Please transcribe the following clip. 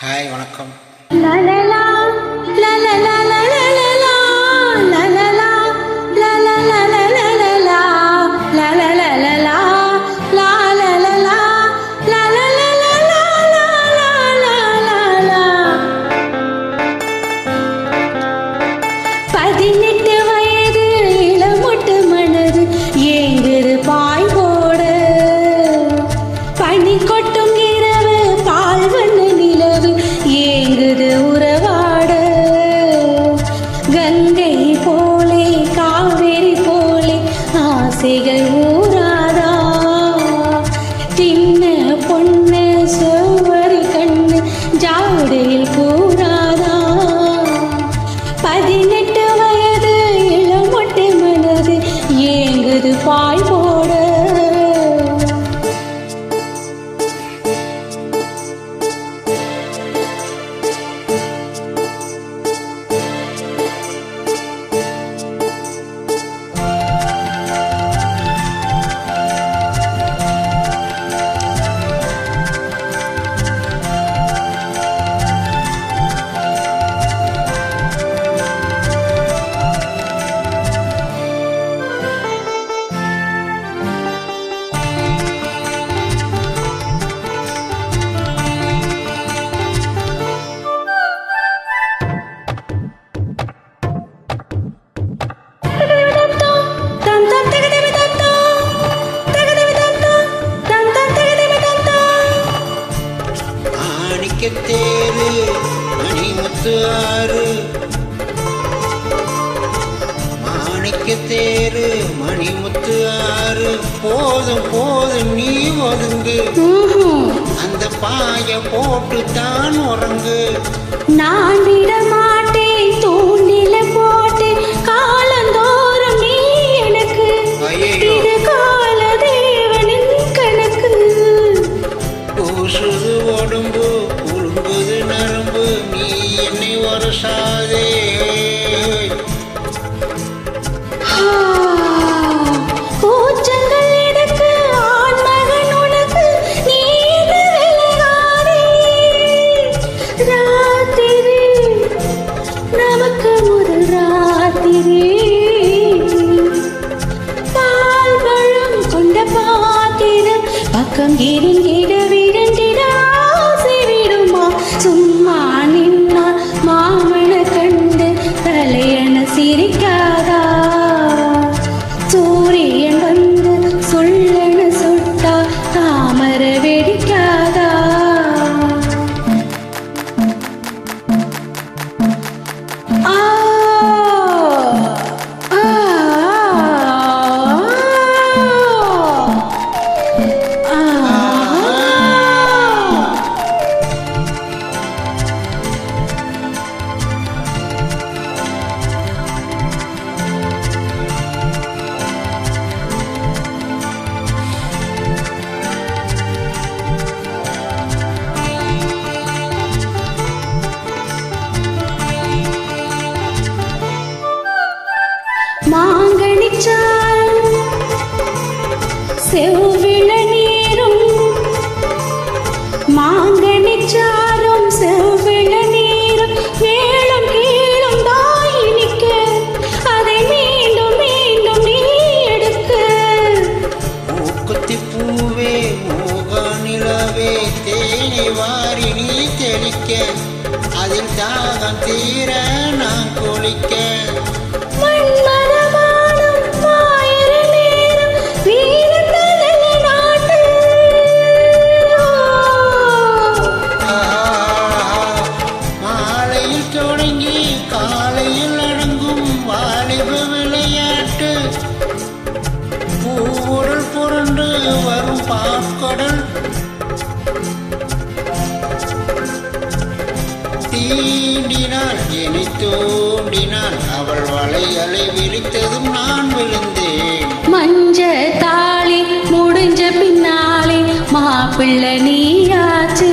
Hi வணக்கம். ஊராதா சின்ன பொண்ணு சோவரி கண்ணு ஜாடையில் கூறாதா 18 வயது இளமொட்டு மனது ஏங்குது பாய் போட. தேரு மணிமுத்து ஆறு மாணிக்கத்தேரு மணிமுத்து ஆறு போதும் போதும் நீ ஒதுங்கு அந்த பாய போட்டு தான் உறங்கு. நான் விட மாட்டேன் தூண்டில போட்டு காலந்தோறும் நீ எனக்கு இது கால தேவனின் கணக்கு. பூசுது உடம்பு புழுங்குது நரம்பு நீ என்னை வரசாதே. பக்கம் இருந்திட விரண்டிட ஆசை விடுமா சும்மா நின்னா மாமன கண்டு தலையண சிரிக்காதா. சூரியன் வந்து சொல்லன சுட்டா தாமர வெடிக்காதா. மாங்கனிச்சால் செவ்விள நீரும் மாங்கனிச்சாரும் செவ்விள நீரும் மேலும் கீழும் தாயினிக்க அதை மீண்டும் மீண்டும் நீ எடுக்க. மூக்குத்தி பூவே மோகனிலவே தேனி வாரி நீ தெளிக்க அதில் தாகம் தீர நான் குளிக்க. காலையில் அடங்கும் வாலிப விளையாட்டு பூவுடல் புரண்டு வரும் பாற்கடல் தீண்டினாள் என்னை தோண்டினாள் அவள் வளையலை விரித்ததும் நான் விழுந்தேன். மஞ்ச தாலி முடிஞ்ச பின்னாலே மாப்பிள்ளை நீயாச்சு.